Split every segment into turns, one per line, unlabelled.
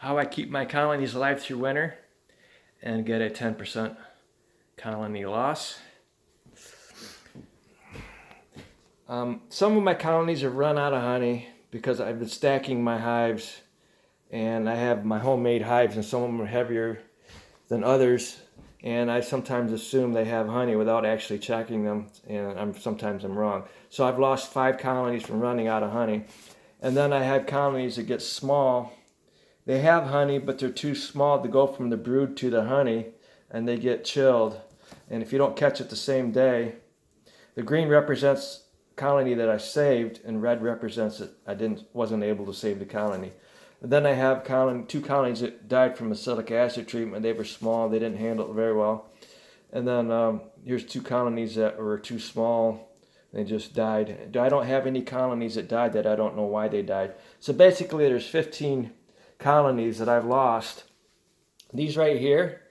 how I keep my colonies alive through winter and get a 10% colony loss. Some of my colonies have run out of honey because I've been stacking my hives, and I have my homemade hives, and some of them are heavier than others, and I sometimes assume they have honey without actually checking them, and sometimes I'm wrong. So I've lost 5 colonies from running out of honey. And then I have colonies that get small. They have honey, but they're too small to go from the brood to the honey, and they get chilled. And if you don't catch it the same day, the green represents colony that I saved, and red represents that I wasn't able to save the colony. And then I have 2 colonies that died from acetic acid treatment. They were small, they didn't handle it very well. And then here's 2 colonies that were too small, they just died. I don't have any colonies that died that I don't know why they died. So basically there's 15 colonies that I've lost. These right here,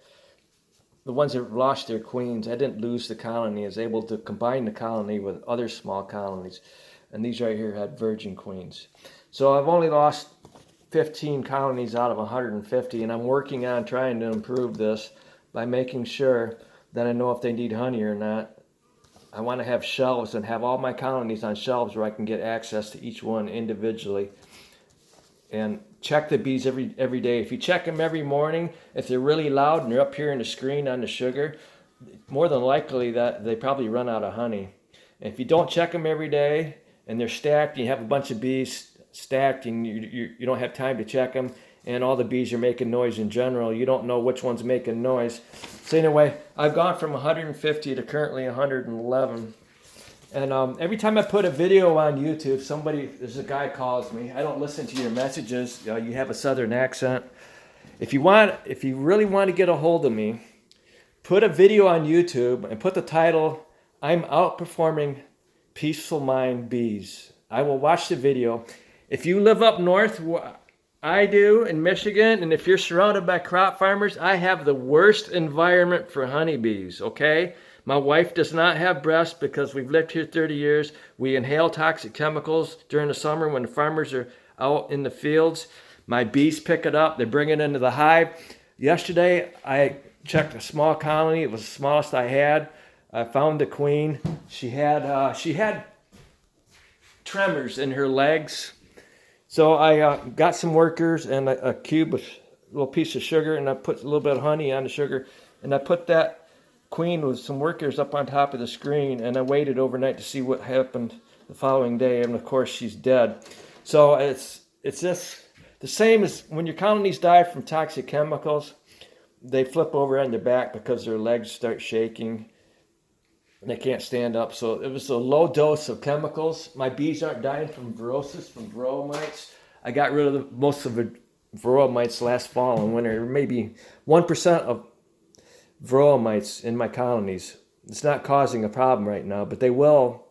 the ones that lost their queens, I didn't lose the colony. I was able to combine the colony with other small colonies. And these right here had virgin queens. So I've only lost 15 colonies out of 150, and I'm working on trying to improve this by making sure that I know if they need honey or not. I want to have shelves and have all my colonies on shelves where I can get access to each one individually. And check the bees every day. If you check them every morning, if they're really loud and they're up here in the screen on the sugar, more than likely that they probably run out of honey. And if you don't check them every day and they're stacked, you have a bunch of bees stacked and you don't have time to check them, and all the bees are making noise in general, you don't know which one's making noise. So anyway, I've gone from 150 to currently 111. And every time I put a video on YouTube, there's a guy calls me. I don't listen to your messages. You have a southern accent. If you really want to get a hold of me, put a video on YouTube and put the title, "I'm Outperforming Peaceful Mind Bees." I will watch the video. If you live up north, I do in Michigan, and if you're surrounded by crop farmers, I have the worst environment for honeybees, okay? My wife does not have breasts because we've lived here 30 years. We inhale toxic chemicals during the summer when the farmers are out in the fields. My bees pick it up. They bring it into the hive. Yesterday, I checked a small colony. It was the smallest I had. I found the queen. She had tremors in her legs. So I got some workers and a cube of a little piece of sugar, and I put a little bit of honey on the sugar, and I put that queen with some workers up on top of the screen, and I waited overnight to see what happened the following day, and of course she's dead. So it's just the same as when your colonies die from toxic chemicals. They flip over on their back because their legs start shaking and they can't stand up. So it was a low dose of chemicals. My bees aren't dying from virosis, from varroa mites. I got rid of most of the varroa mites last fall and winter. Maybe 1% of varroa mites in my colonies. It's not causing a problem right now, but they will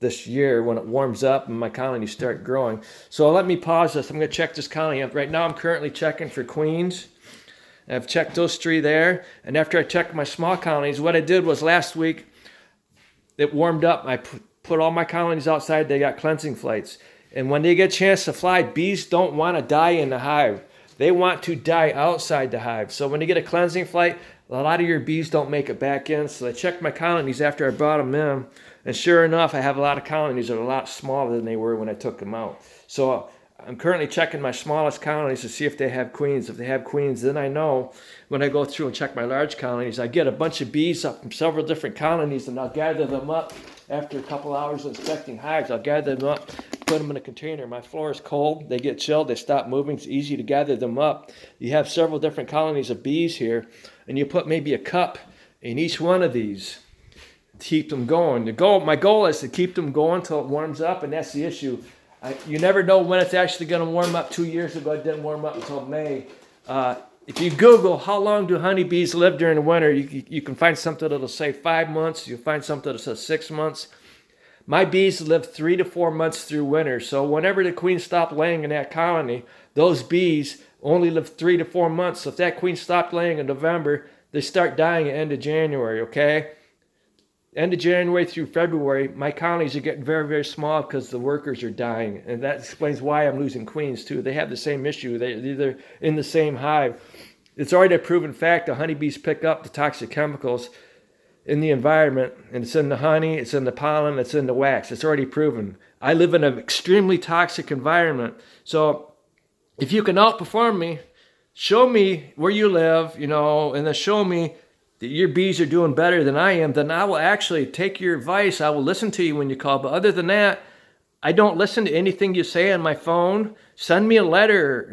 this year when it warms up and my colonies start growing. So let me pause this. I'm going to check this colony. Right now I'm currently checking for queens. I've checked those 3 there. And after I checked my small colonies, what I did was last week, it warmed up. I put all my colonies outside. They got cleansing flights. And when they get a chance to fly, bees don't want to die in the hive. They want to die outside the hive. So when they get a cleansing flight, a lot of your bees don't make it back in. So I checked my colonies after I brought them in. And sure enough, I have a lot of colonies that are a lot smaller than they were when I took them out. So I'm currently checking my smallest colonies to see if they have queens. If they have queens, then I know when I go through and check my large colonies, I get a bunch of bees up from several different colonies, and I'll gather them up after a couple hours of inspecting hives. I'll gather them up, put them in a container. My floor is cold. They get chilled. They stop moving. It's easy to gather them up. You have several different colonies of bees here, and you put maybe a cup in each one of these to keep them going. My goal is to keep them going until it warms up, and that's the issue. You never know when it's actually going to warm up. 2 years ago, it didn't warm up until May. If you Google how long do honeybees live during the winter, you can find something that'll say 5 months. You'll find something that says 6 months. My bees live 3 to 4 months through winter. So whenever the queen stopped laying in that colony, those bees only live 3 to 4 months. So if that queen stopped laying in November, they start dying at the end of January, okay? end of January through February, my colonies are getting very, very small because the workers are dying. And that explains why I'm losing queens too. They have the same issue. They're in the same hive. It's already a proven fact the honeybees pick up the toxic chemicals in the environment, and it's in the honey, it's in the pollen, it's in the wax. It's already proven. I live in an extremely toxic environment. So if you can outperform me, show me where you live, and then show me that your bees are doing better than I am, then I will actually take your advice. I will listen to you when you call. But other than that, I don't listen to anything you say on my phone. Send me a letter,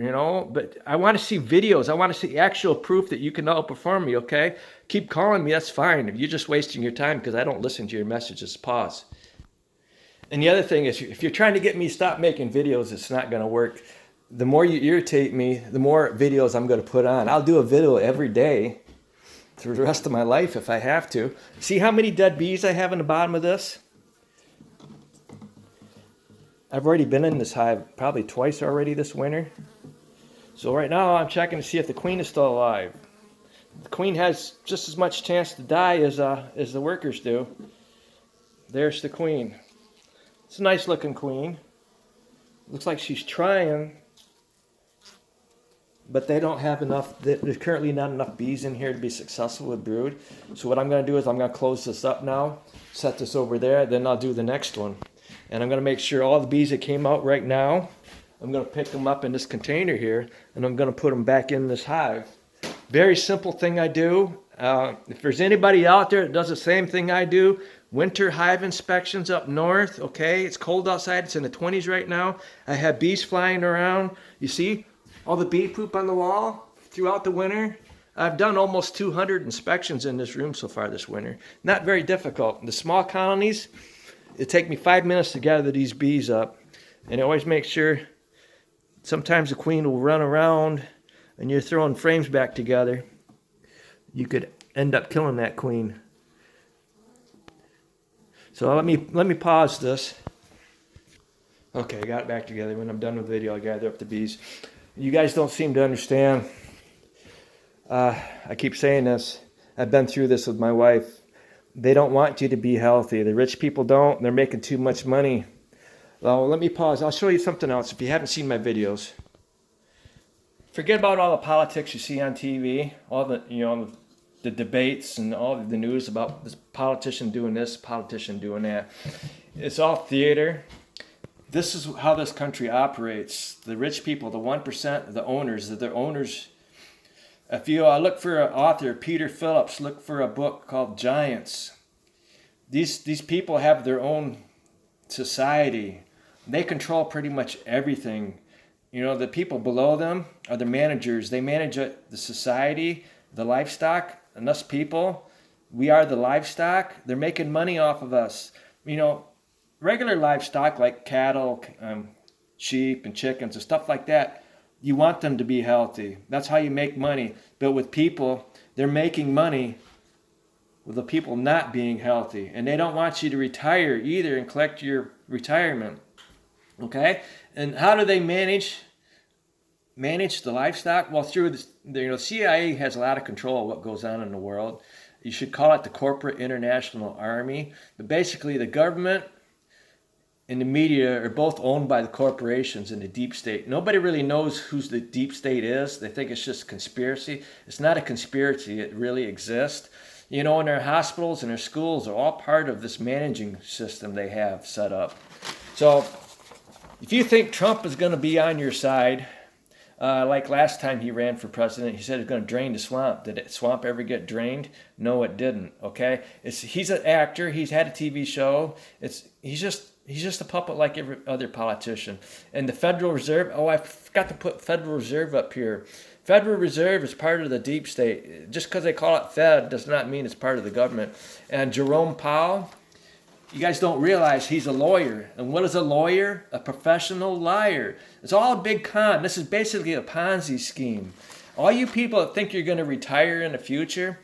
but I want to see videos. I want to see actual proof that you can outperform me, okay? Keep calling me, that's fine. If you're just wasting your time because I don't listen to your messages, pause. And the other thing is, if you're trying to get me to stop making videos, it's not going to work. The more you irritate me, the more videos I'm going to put on. I'll do a video every day through the rest of my life if I have to. See how many dead bees I have in the bottom of this? I've already been in this hive probably twice already this winter. So right now I'm checking to see if the queen is still alive. The queen has just as much chance to die as the workers do. There's the queen. It's a nice looking queen. Looks like she's trying, but they don't have enough. There's currently not enough bees in here to be successful with brood. So what I'm going to do is I'm going to close this up now, set this over there, then I'll do the next one. And I'm going to make sure all the bees that came out right now, I'm going to pick them up in this container here, and I'm going to put them back in this hive. Very simple thing I do. If there's anybody out there that does the same thing I do, winter hive inspections up north, okay? It's cold outside. It's in the 20s right now. I have bees flying around. You see all the bee poop on the wall throughout the winter? I've done almost 200 inspections in this room so far this winter. Not very difficult. The small colonies, it takes me 5 minutes to gather these bees up. And I always make sure, sometimes the queen will run around and you're throwing frames back together. You could end up killing that queen. So let me pause this. Okay, I got it back together. When I'm done with the video, I'll gather up the bees. You guys don't seem to understand. I keep saying this. I've been through this with my wife. They don't want you to be healthy. The rich people don't. They're making too much money. Well, let me pause. I'll show you something else if you haven't seen my videos. Forget about all the politics you see on TV, all the the debates and all the news about this politician doing this, politician doing that. It's all theater. This is how this country operates. The rich people, the 1%, the owners, they're owners. If you look for an author, Peter Phillips, look for a book called Giants. These people have their own society. They control pretty much everything. The people below them are the managers. They manage the society, the livestock, and us people. We are the livestock. They're making money off of us. Regular livestock like cattle, sheep and chickens and stuff like that, you want them to be healthy. That's how you make money. But with people, they're making money with the people not being healthy. And they don't want you to retire either and collect your retirement. Okay? And how do they manage the livestock? Well, through the CIA has a lot of control of what goes on in the world. You should call it the corporate international army. But basically, the government and the media are both owned by the corporations and the deep state. Nobody really knows who the deep state is. They think it's just conspiracy. It's not a conspiracy. It really exists. And our hospitals and our schools are all part of this managing system they have set up. So if you think Trump is going to be on your side, like last time he ran for president, he said he's going to drain the swamp. Did the swamp ever get drained? No, it didn't. Okay, he's an actor. He's had a TV show. He's just a puppet like every other politician. And the Federal Reserve. Oh, I forgot to put Federal Reserve up here. Federal Reserve is part of the deep state. Just because they call it Fed does not mean it's part of the government. And Jerome Powell, you guys don't realize he's a lawyer. And what is a lawyer? A professional liar. It's all a big con. This is basically a Ponzi scheme. All you people that think you're going to retire in the future,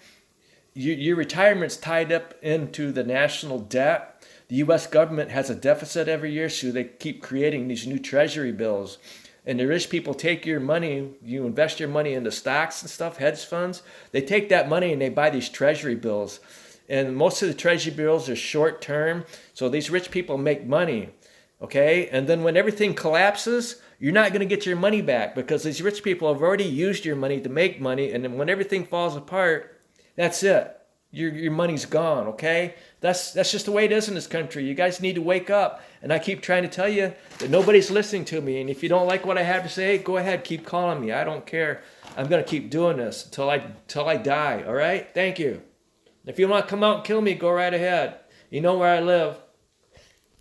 your retirement's tied up into the national debt. The U.S. government has a deficit every year, so they keep creating these new treasury bills. And the rich people take your money, you invest your money into stocks and stuff, hedge funds. They take that money and they buy these treasury bills. And most of the treasury bills are short term. So these rich people make money. Okay? And then when everything collapses, you're not going to get your money back because these rich people have already used your money to make money. And then when everything falls apart, that's it. Your money's gone, okay? That's just the way it is in this country. You guys need to wake up. And I keep trying to tell you that nobody's listening to me. And if you don't like what I have to say, go ahead, keep calling me. I don't care. I'm going to keep doing this till I die, all right? Thank you. If you want to come out and kill me, go right ahead. You know where I live.